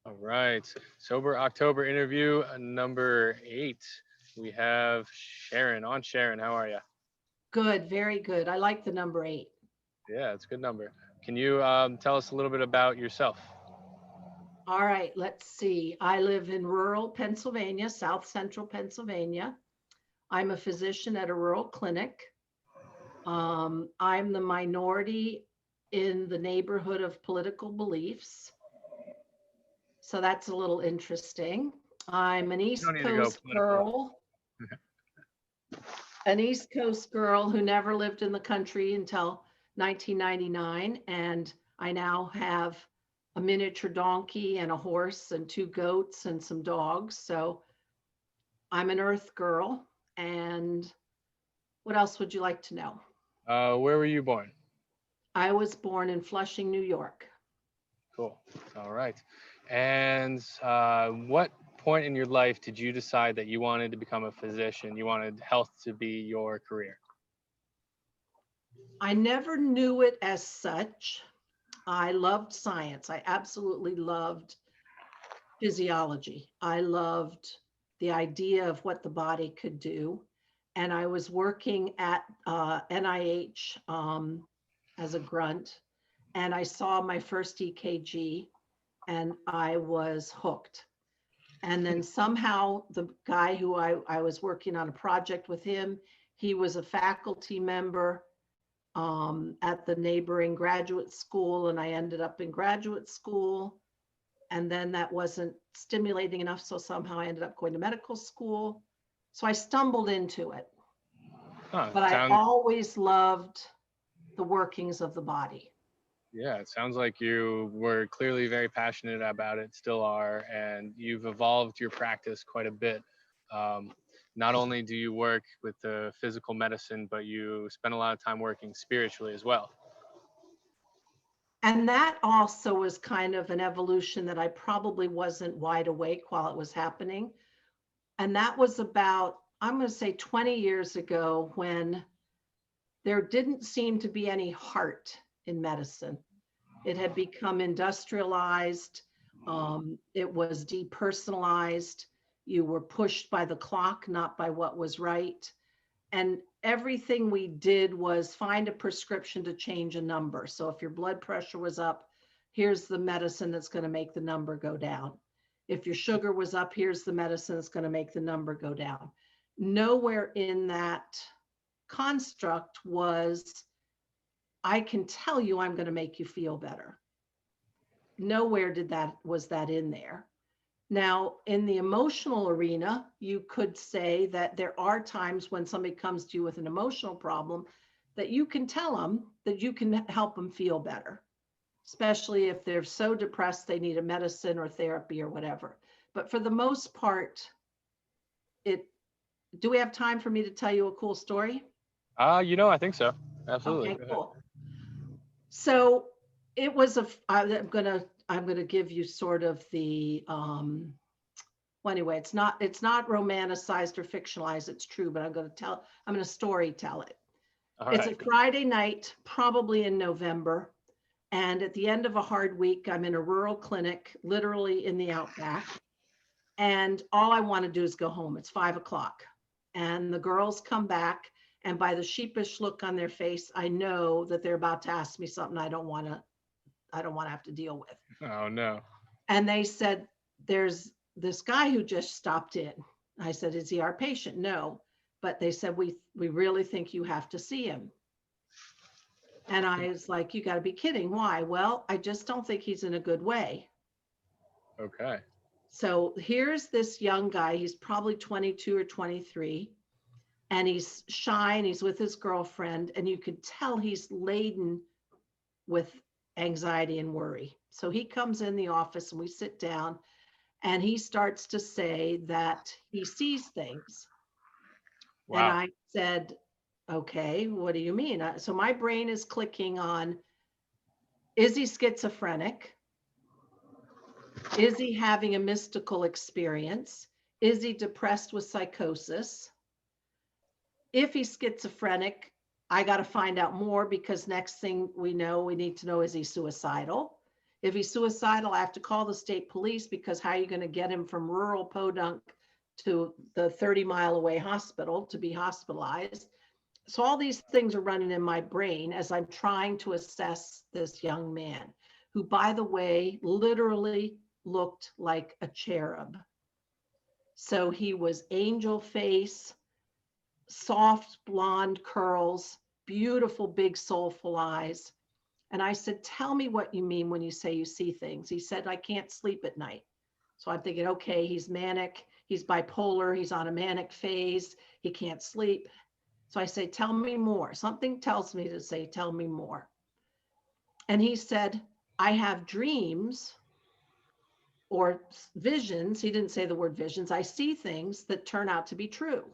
All right. Sober October interview number 8. We have Sharon. On Sharon, how are you? Good, very good. I like the number 8. Yeah, it's a good number. Can you tell us a little bit about yourself? All right, let's see. I live in rural Pennsylvania, south central Pennsylvania. I'm a physician at a rural clinic. I'm the minority in the neighborhood of political beliefs. So that's a little interesting. I'm You don't need to go political. An East Coast girl who never lived in the country until 1999. And I now have a miniature donkey and a horse and 2 goats and some dogs. So I'm an earth girl. And what else would you like to know? Where were you born? I was born in Flushing, New York. Cool. All right. And what point in your life did you decide that you wanted to become a physician? You wanted health to be your career? I never knew it as such. I loved science. I absolutely loved physiology. I loved the idea of what the body could do. And I was working at NIH as a grunt, and I saw my first EKG, and I was hooked. And then somehow the guy who I was working on a project with him, he was a faculty member at the neighboring graduate school, and I ended up in graduate school. And then that wasn't stimulating enough, so somehow I ended up going to medical school. So I stumbled into it, Huh. but I Sounds always loved the workings of the body. Yeah, it sounds like you were clearly very passionate about it, still are, and you've evolved your practice quite a bit. Um, Not only do you work with the physical medicine, but you spend a lot of time working spiritually as well. And that also was kind of an evolution that I probably wasn't wide awake while it was happening. And that was about, I'm going to say 20 years ago, when there didn't seem to be any heart in medicine. It had become industrialized. It was depersonalized. You were pushed by the clock, not by what was right. And everything we did was find a prescription to change a number. So if your blood pressure was up, here's the medicine that's going to make the number go down. If your sugar was up, here's the medicine that's going to make the number go down. Nowhere in that construct was, I can tell you I'm going to make you feel better. Nowhere did that was that in there. Now, in the emotional arena, you could say that there are times when somebody comes to you with an emotional problem that you can tell them that you can help them feel better, especially if they're so depressed they need a medicine or therapy or whatever. But for the most part, it do we have time for me to tell you a cool story? I think so. Absolutely. Okay, Go ahead. cool. So it was I'm gonna give you sort of the well, anyway, it's not romanticized or fictionalized, it's true, but I'm gonna story tell it. All It's a right. Friday night, probably in November, and at the end of a hard week, I'm in a rural clinic, literally in the outback, and all I want to do is go home. It's 5 o'clock, and the girls come back, and by the sheepish look on their face, I know that they're about to ask me something I don't want to have to deal with. Oh no. And they said, there's this guy who just stopped in. I said, is he our patient? No. But they said, we really think you have to see him. And I was like, you got to be kidding. Why? Well, I just don't think he's in a good way. Okay. So here's this young guy. He's probably 22 or 23, and he's shy and he's with his girlfriend. And you could tell he's laden with anxiety and worry. So he comes in the office and we sit down, and he starts to say that he sees things. And Wow. I said, okay, what do you mean? So my brain is clicking on, is he schizophrenic? Is he having a mystical experience? Is he depressed with psychosis? If he's schizophrenic, I got to find out more, because next thing we know, we need to know, is he suicidal? If he's suicidal, I have to call the state police, because how are you going to get him from rural Podunk to the 30-mile away hospital to be hospitalized? So all these things are running in my brain as I'm trying to assess this young man, who, by the way, literally looked like a cherub. So he was angel face, soft blonde curls, beautiful, big, soulful eyes. And I said, tell me what you mean when you say you see things. He said, I can't sleep at night. So I'm thinking, okay, he's manic, he's bipolar, he's on a manic phase, he can't sleep. So I say, tell me more. Something tells me to say, tell me more. And he said, I have dreams or visions. He didn't say the word visions. I see things that turn out to be true.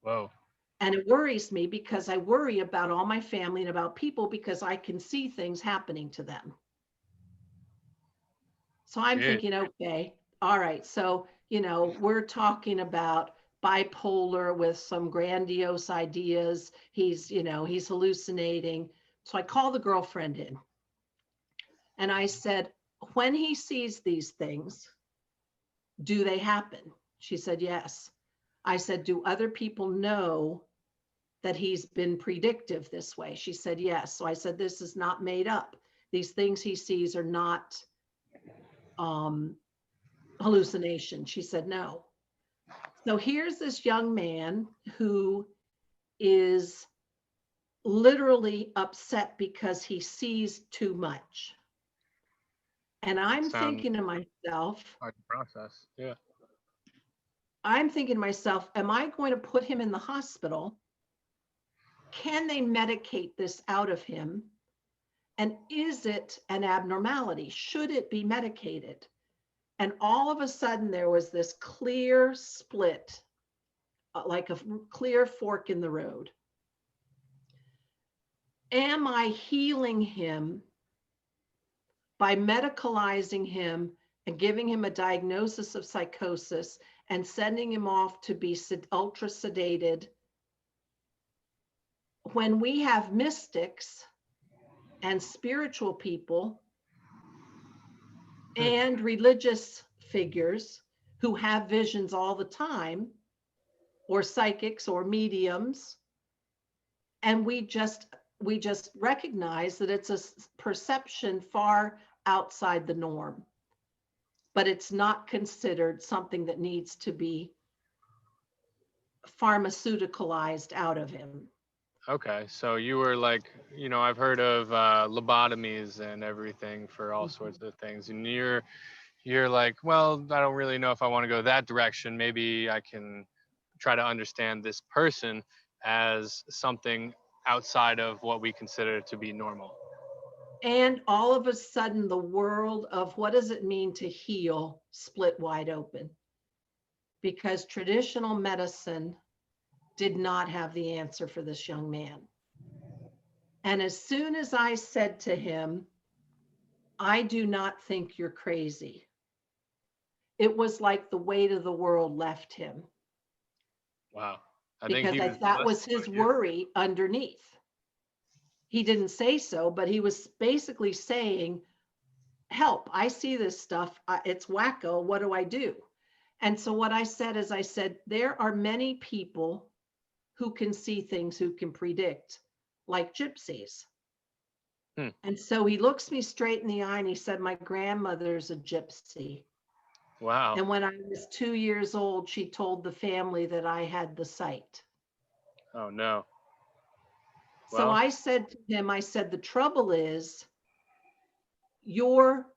Whoa. And it worries me, because I worry about all my family and about people, because I can see things happening to them. So I'm Jeez. thinking, okay, all right. So, we're talking about bipolar with some grandiose ideas. He's hallucinating. So I call the girlfriend in and I said, when he sees these things, do they happen? She said, yes. I said, do other people know that he's been predictive this way? She said, yes. So I said, this is not made up. These things he sees are not hallucination. She said, no. So here's this young man who is literally upset because he sees too much. And I'm Sounds thinking to myself, hard to process. Yeah. am I going to put him in the hospital? Can they medicate this out of him? And is it an abnormality? Should it be medicated? And all of a sudden, there was this clear split, like a clear fork in the road. Am I healing him by medicalizing him and giving him a diagnosis of psychosis and sending him off to be ultra sedated, when we have mystics and spiritual people and religious figures who have visions all the time, or psychics or mediums, and we just recognize that it's a perception far outside the norm, but it's not considered something that needs to be pharmaceuticalized out of him. Okay, so you were like, I've heard of lobotomies and everything for all sorts of things, and you're like, well, I don't really know if I want to go that direction. Maybe I can try to understand this person as something outside of what we consider to be normal. And all of a sudden, the world of what does it mean to heal split wide open, because traditional medicine did not have the answer for this young man. And as soon as I said to him, I do not think you're crazy, it was like the weight of the world left him. Wow. I think Because he was that was listening his to you. worry underneath. He didn't say so, but he was basically saying, help, I see this stuff. It's wacko. What do I do? And so what I said is, I said, there are many people who can see things, who can predict, like gypsies. And so he looks me straight in the eye and he said, my grandmother's a gypsy. Wow. And when I was 2 years old, she told the family that I had the sight. Oh, no. So Well, I said to him, I said, the trouble is your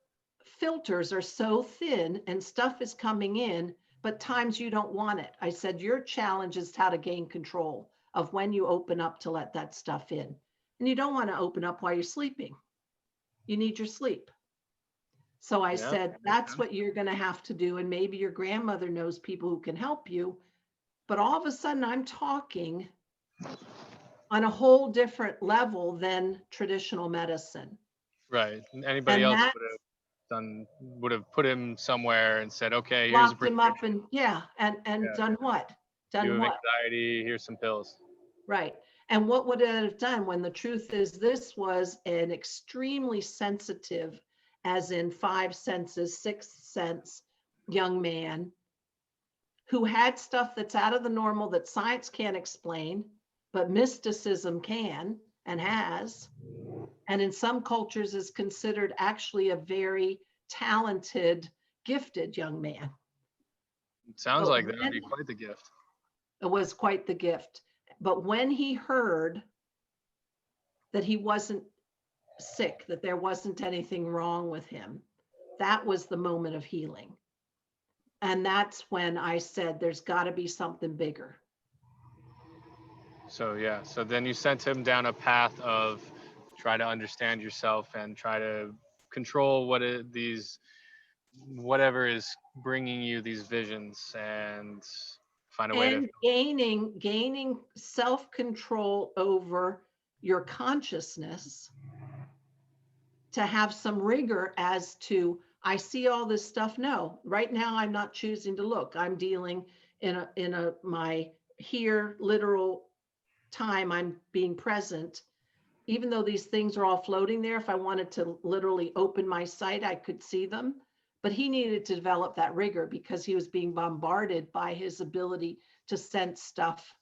filters are so thin and stuff is coming in, but times you don't want it. I said, your challenge is how to gain control of when you open up to let that stuff in. And you don't want to open up while you're sleeping. You need your sleep. So I yeah. said, that's what you're going to have to do. And maybe your grandmother knows people who can help you. But all of a sudden, I'm talking on a whole different level than traditional medicine. Right. Anybody And else that would have put him somewhere and said, okay, here's a locked him up, prescription. and and Yeah. done what? You Done have what? anxiety, here's some pills. Right. And what would it have done, when the truth is this was an extremely sensitive as in five senses, sixth sense young man who had stuff that's out of the normal that science can't explain, but mysticism can and has, and in some cultures is considered actually a very talented, gifted young man. It sounds But like that would when be quite the gift. it was quite the gift, but when he heard that he wasn't sick, that there wasn't anything wrong with him, that was the moment of healing. And that's when I said, there's got to be something bigger. So yeah, so then you sent him down a path of try to understand yourself and try to control whatever is bringing you these visions and find a way to. And gaining self-control over your consciousness to have some rigor as to, I see all this stuff. No, right now I'm not choosing to look. I'm dealing in my here literal time. I'm being present. Even though these things are all floating there, if I wanted to literally open my sight, I could see them. But he needed to develop that rigor because he was being bombarded by his ability to sense stuff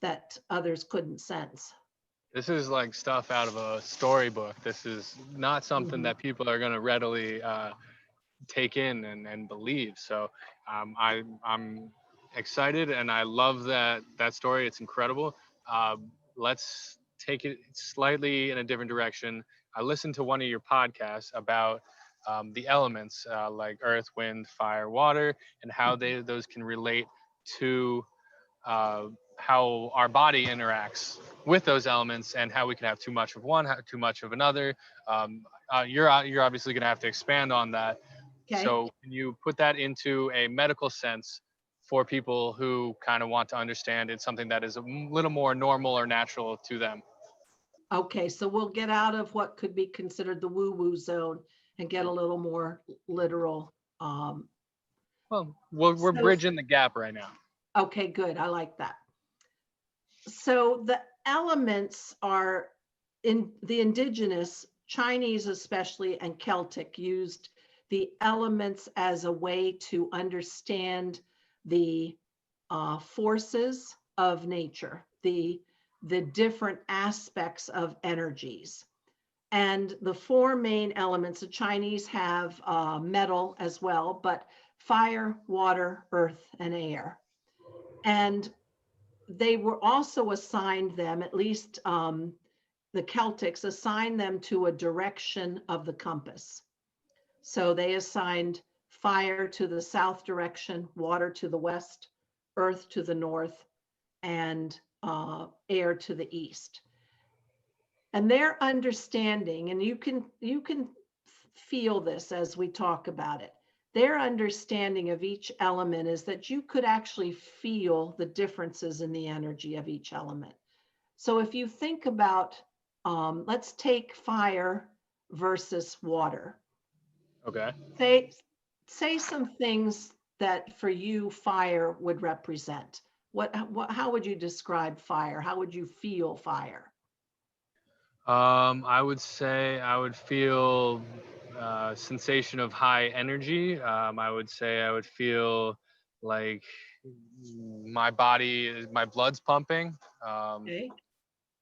that others couldn't sense. This is like stuff out of a storybook. This is not something Mhm. that people are going to readily take in and believe. So I'm excited and I love that story. It's incredible. Let's take it slightly in a different direction. I listened to one of your podcasts about the elements like earth, wind, fire, water, and how those can relate to how our body interacts with those elements and how we can have too much of one, too much of another. You're obviously going to have to expand on that. Okay. So can you put that into a medical sense for people who kind of want to understand it's something that is a little more normal or natural to them? Okay. So we'll get out of what could be considered the woo-woo zone and get a little more literal. Well, we're So, bridging the gap right now. okay, good. I like that. So the elements are in the indigenous Chinese, especially, and Celtic used the elements as a way to understand the forces of nature, the different aspects of energies. And the four main elements, the Chinese have metal as well, but fire, water, earth, and air. And they were also assigned them, at least the Celtics assigned them to a direction of the compass. So they assigned fire to the south direction, water to the west, earth to the north, and air to the east. And their understanding, and you can feel this as we talk about it, their understanding of each element is that you could actually feel the differences in the energy of each element. So if you think about, let's take fire versus water. Okay. Say some things that for you fire would represent. How would you describe fire? How would you feel fire? I would say I would feel sensation of high energy. I would say I would feel like my blood's pumping. Okay.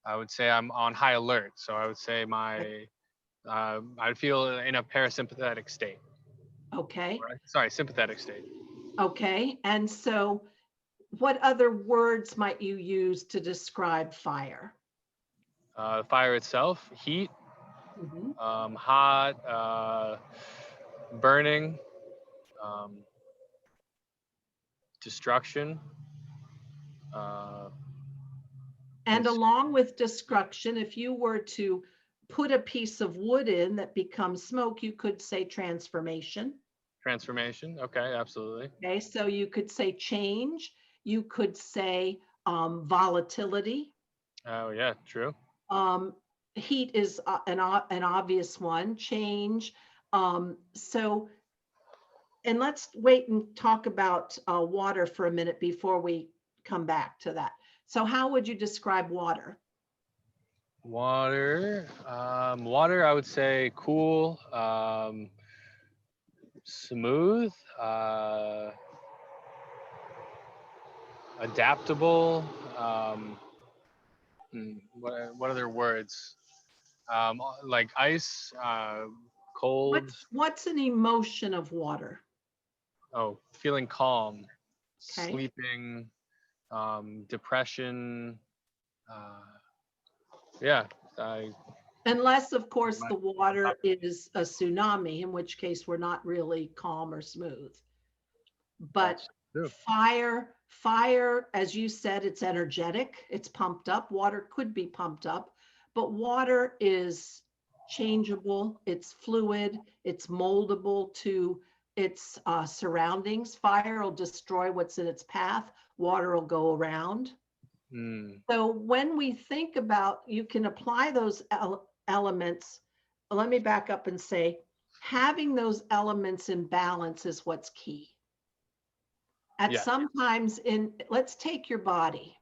I would say I'm on high alert. So I would say I'd feel in a parasympathetic state. Okay. Sorry, sympathetic state. Okay. And so what other words might you use to describe fire? Fire itself, heat, Mhm. hot, burning, um, destruction. Uh, And along with destruction, if you were to put a piece of wood in that becomes smoke, you could say transformation. Transformation. Okay, absolutely. Okay, so you could say change. You could say volatility. Oh yeah, true. Um, Heat is an obvious one. Change. So, and let's wait and talk about water for a minute before we come back to that. So, how would you describe water? Water. Water. I would say cool. Smooth, adaptable. What other words? Like ice, cold. What's an emotion of water? Oh, feeling calm, Okay. sleeping, depression. Uh, yeah, I, Unless, of course, my, the water is a tsunami, in which case we're not really calm or smooth. But that's true. fire, as you said, it's energetic, it's pumped up. Water could be pumped up, but water is changeable, it's fluid, it's moldable to its surroundings. Fire will destroy what's in its path, water will go around. Mm, So when we think about, you can apply those elements. Let me back up and say, having those elements in balance is what's key. At yeah. sometimes let's take your body.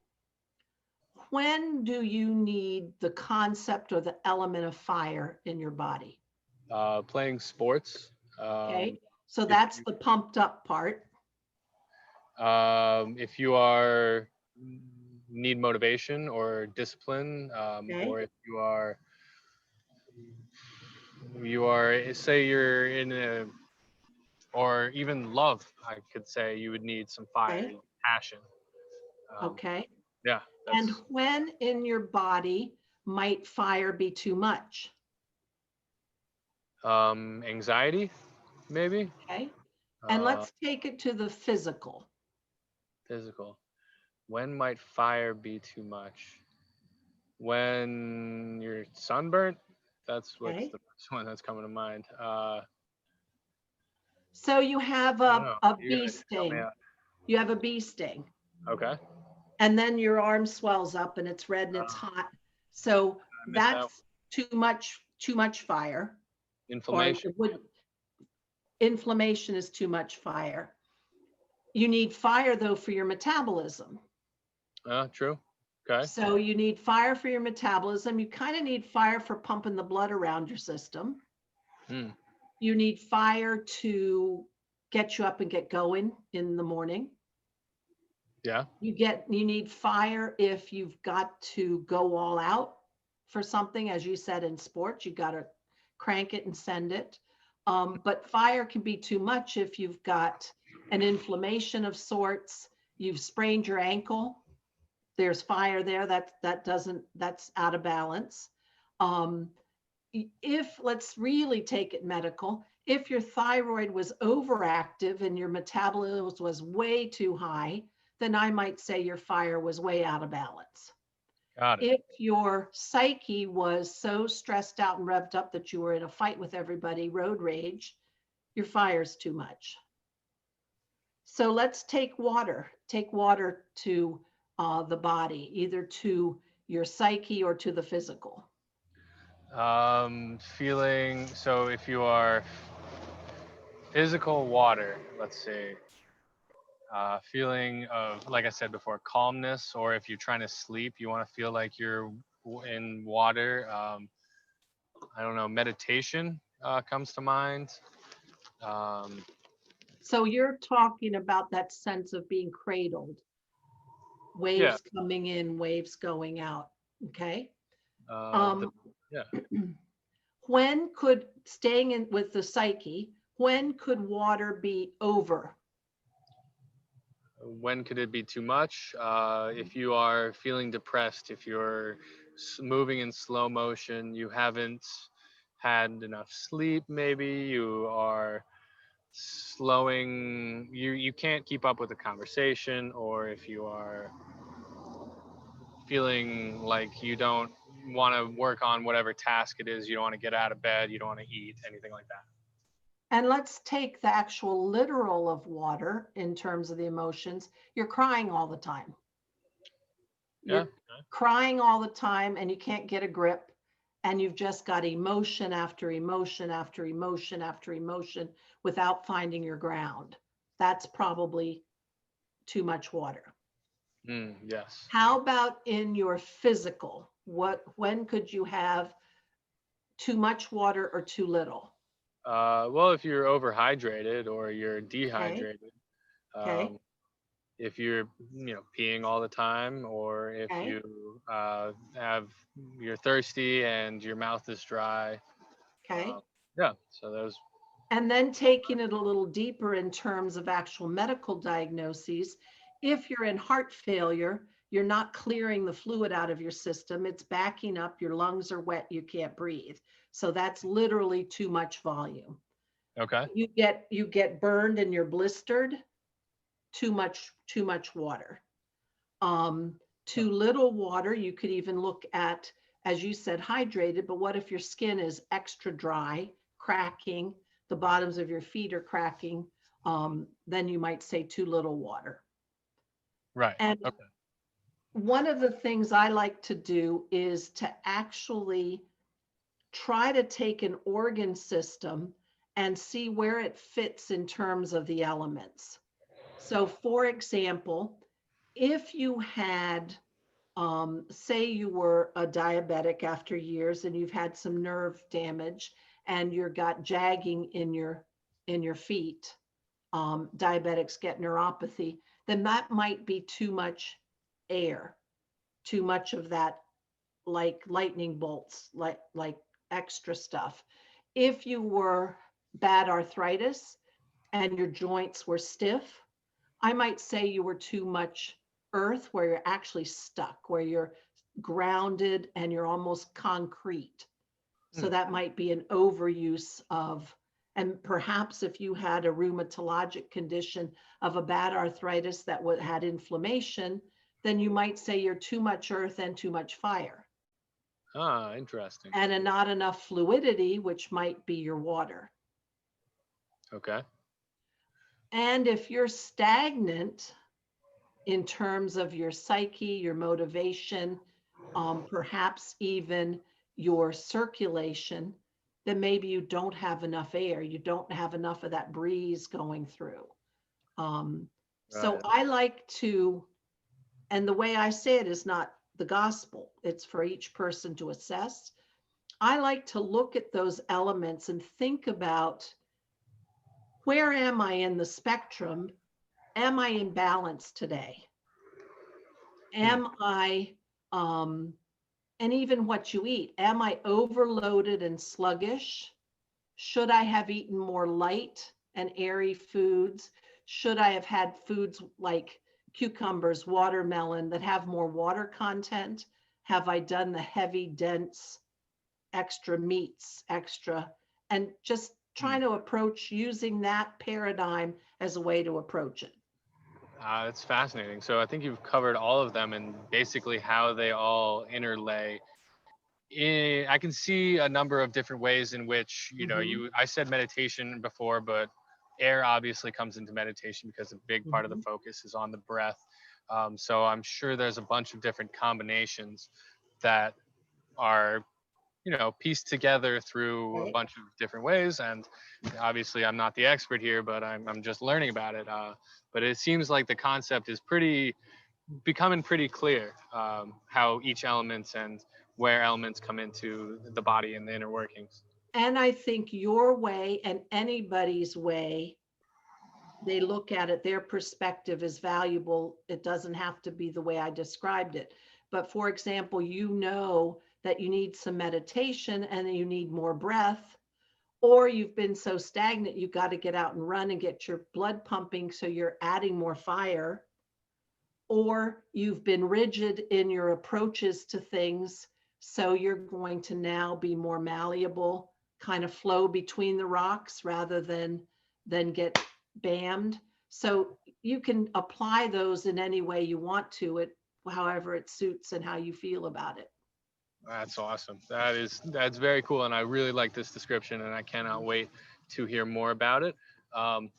When do you need the concept or the element of fire in your body? Playing sports. Okay. So If that's the pumped up part. if you are need motivation or discipline, Okay. or if you are say you're in a or even love, I could say you would need some fire, Okay. passion. Um, Okay. yeah, And that's when in your body might fire be too much? anxiety, maybe. Okay. And Uh, let's take it to the physical. physical. When might fire be too much? When you're sunburnt. That's what's Okay. the first one that's coming to mind. So you have I don't know. a You're bee gonna help me sting. out. You have a bee sting. Okay. And then your arm swells up and it's red and it's hot. So I missed out. that's too much fire, or Inflammation. it would inflammation is too much fire. You need fire though for your metabolism. True. Okay. So you need fire for your metabolism. You kind of need fire for pumping the blood around your system. Hmm. You need fire to get you up and get going in the morning. Yeah. You need fire if you've got to go all out for something, as you said in sports, you got to crank it and send it. But fire can be too much if you've got an inflammation of sorts, you've sprained your ankle, there's fire there, that's out of balance. um, if let's really take it medical, if your thyroid was overactive and your metabolism was way too high, then I might say your fire was way out of balance. Got it. If your psyche was so stressed out and revved up that you were in a fight with everybody, road rage, your fire's too much. So let's take water to the body, either to your psyche or to the physical. Feeling. So if you are physical water, let's see. Feeling of, like I said before, calmness, or if you're trying to sleep, you want to feel like you're in water. I don't know, meditation comes to mind. Um, So you're talking about that sense of being cradled, yeah, waves coming in, waves going out. Okay. the Um, yeah. when could, staying in with the psyche, when could water be over? When could it be too much? If you are feeling depressed, if you're moving in slow motion, you haven't had enough sleep, maybe you are slowing, you can't keep up with the conversation, or if you are feeling like you don't want to work on whatever task it is, you don't want to get out of bed, you don't want to eat, anything like that. And let's take the actual literal of water in terms of the emotions. You're crying all the time. Yeah. You're crying all the time and you can't get a grip. And you've just got emotion after emotion after emotion after emotion without finding your ground. That's probably too much water. Yes. How about in your physical? When could you have too much water or too little? Well, if you're overhydrated or you're Okay. dehydrated, Okay. um, if you're peeing all the time, or if Okay. you have you're thirsty and your mouth is dry. Okay. Um, yeah, so those. And then taking it a little deeper in terms of actual medical diagnoses, if you're in heart failure, you're not clearing the fluid out of your system, it's backing up, your lungs are wet, you can't breathe. So that's literally too much volume. Okay. You get burned and you're blistered, too much water. Too little water, you could even look at, as you said, hydrated, but what if your skin is extra dry, cracking, the bottoms of your feet are cracking? Then you might say too little water. Right. And Okay. one of the things I like to do is to actually try to take an organ system and see where it fits in terms of the elements. So, for example, if you had say you were a diabetic after years and you've had some nerve damage and you've got jagging in your feet, diabetics get neuropathy, then that might be too much air, too much of that, like lightning bolts, like extra stuff. If you were bad arthritis and your joints were stiff, I might say you were too much earth, where you're actually stuck, where you're grounded and you're almost concrete. So Hmm. that might be an overuse of, and perhaps if you had a rheumatologic condition of a bad arthritis that had inflammation, then you might say you're too much earth and too much fire, Ah, interesting. and not enough fluidity, which might be your water. Okay. And if you're stagnant in terms of your psyche, your motivation, perhaps even your circulation, then maybe you don't have enough air. You don't have enough of that breeze going through. Um, so Right. I like to, and the way I say it is not the gospel, it's for each person to assess. I like to look at those elements and think about, where am I in the spectrum? Am I in balance today? Hmm. Am I, and even what you eat, am I overloaded and sluggish? Should I have eaten more light and airy foods? Should I have had foods like cucumbers, watermelon, that have more water content? Have I done the heavy, dense, extra meats, extra, and just Hmm. trying to approach using that paradigm as a way to approach it? It's fascinating. So I think you've covered all of them and basically how they all interlay. I can see a number of different ways in which, Hmm. I said meditation before, but air obviously comes into meditation because a big part of the Hmm. focus is on the breath. So I'm sure there's a bunch of different combinations that are, pieced together through a Right. bunch of different ways. And obviously, I'm not the expert here, but I'm just learning about it. But it seems like the concept is becoming pretty clear, how each elements and where elements come into the body and the inner workings. And I think your way and anybody's way, they look at it, their perspective is valuable. It doesn't have to be the way I described it. But for example, you know that you need some meditation and you need more breath, or you've been so stagnant, you've got to get out and run and get your blood pumping. So you're adding more fire, or you've been rigid in your approaches to things. So you're going to now be more malleable, kind of flow between the rocks rather than get bammed. So you can apply those in any way you want to it, however it suits and how you feel about it. That's awesome. That's very cool, and I really like this description, and I cannot wait to hear more about it. Um,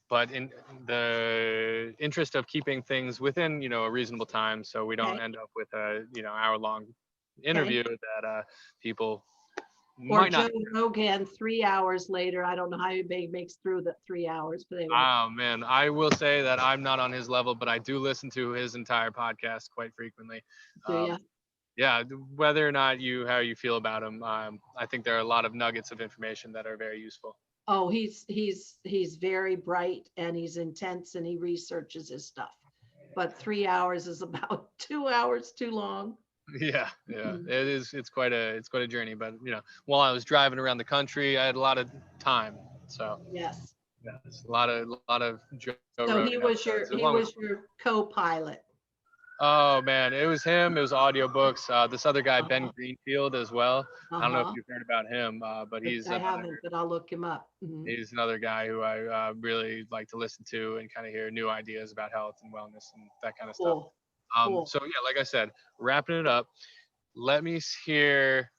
but in the interest of keeping things within, a reasonable time, so we don't Okay. end up with a, hour-long Okay. interview that people Or might not. Joe Rogan 3 hours later. I don't know how he makes through the 3 hours, but anyway, Oh man, I will say that I'm not on his level, but I do listen to his entire podcast quite frequently. do you? Um, yeah, whether or not how you feel about him, I think there are a lot of nuggets of information that are very useful. Oh, he's very bright and he's intense and he researches his stuff. But 3 hours is about 2 hours too long. Yeah, yeah, Mhm. it is. It's quite a journey. But while I was driving around the country, I had a lot of time. So Yes. yeah, it's a lot of Joe So Rogan episodes, he along with. was your co-pilot. Oh man, it was him. It was audiobooks. This other guy, Ben Uh-huh. Greenfield, as well. I don't know if Uh-huh. you've heard about him, but I haven't, but I'll look him up. Mhm. he's another guy who I really like to listen to and kind of hear new ideas about health and wellness and that kind of stuff. Cool. Cool. So yeah, like I said, wrapping it up. Let me hear.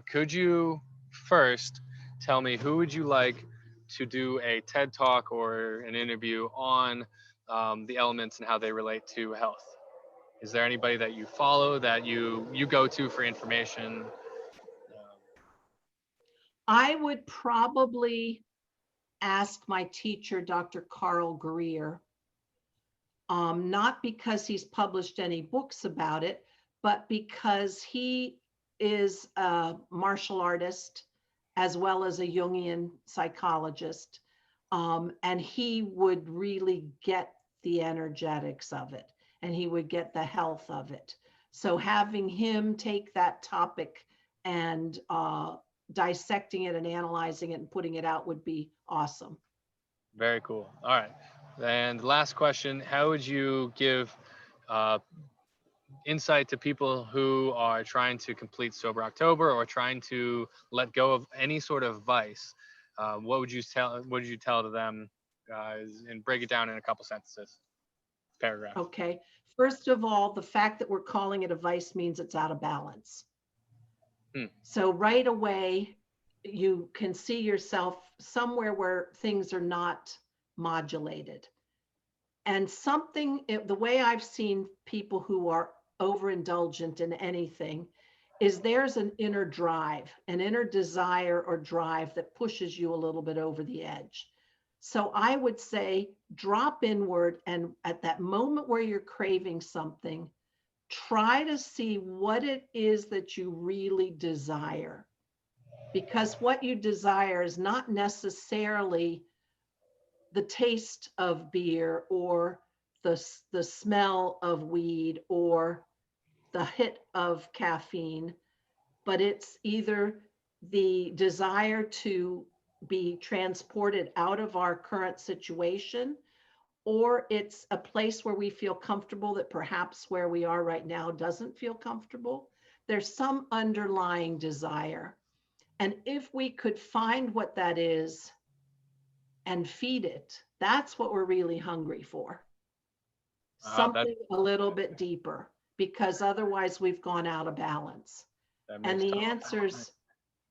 Could you first tell me who would you like to do a TED talk or an interview on the elements and how they relate to health? Is there anybody that you follow that you go to for information? I would probably ask my teacher, Dr. Carl Greer, not because he's published any books about it, but because he is a martial artist as well as a Jungian psychologist. And he would really get the energetics of it and he would get the health of it. So having him take that topic and dissecting it and analyzing it and putting it out would be awesome. Very cool. All right. And last question: how would you give uh, insight to people who are trying to complete sober October or trying to let go of any sort of vice? What would you tell? What would you tell to them? And break it down in a couple sentences, paragraph. Okay. First of all, the fact that we're calling it a vice means it's out of balance. Hmm. So right away, you can see yourself somewhere where things are not modulated. And something, the way I've seen people who are overindulgent in anything is there's an inner drive, an inner desire or drive that pushes you a little bit over the edge. So I would say drop inward and at that moment where you're craving something, try to see what it is that you really desire. Because what you desire is not necessarily the taste of beer or the smell of weed or the hit of caffeine, but it's either the desire to be transported out of our current situation, or it's a place where we feel comfortable that perhaps where we are right now doesn't feel comfortable. There's some underlying desire. And if we could find what that is and feed it, that's what we're really hungry for. That Something a little bit deeper, because otherwise we've gone out of balance. that And makes the total sense. answers,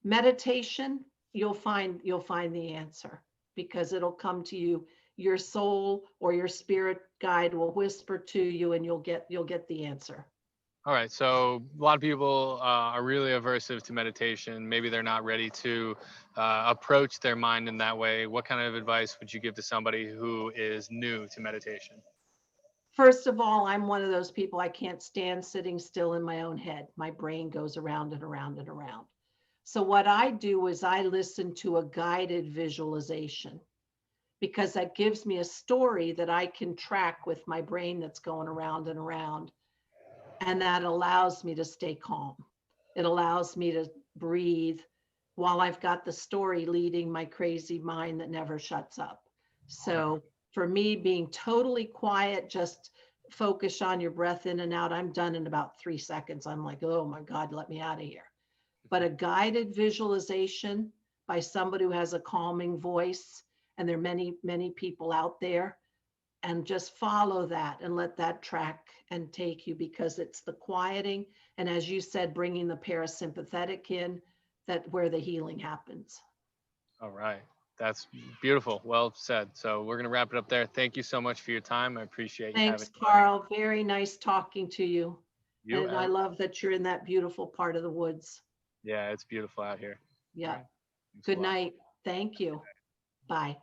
meditation, you'll find the answer because it'll come to you. Your soul or your spirit guide will whisper to you and you'll get the answer. All right. So a lot of people are really aversive to meditation. Maybe they're not ready to approach their mind in that way. What kind of advice would you give to somebody who is new to meditation? First of all, I'm one of those people, I can't stand sitting still in my own head. My brain goes around and around and around. So what I do is I listen to a guided visualization because that gives me a story that I can track with my brain that's going around and around. And that allows me to stay calm. It allows me to breathe while I've got the story leading my crazy mind that never shuts up. So for me, being totally quiet, just focus on your breath in and out. I'm done in about 3 seconds. I'm like, oh my God, let me out of here. But a guided visualization by somebody who has a calming voice, and there are many, many people out there, and just follow that and let that track and take you because it's the quieting. And as you said, bringing the parasympathetic in, that where the healing happens. All right. That's beautiful. Well said. So we're going to wrap it up there. Thank you so much for your time. I appreciate you having Thanks, Carl. Very nice talking to you. you. And I love that you're in that beautiful part of the woods. Yeah, it's beautiful out here. All Yeah. right. Thanks a Good lot. night. Thank you. Bye.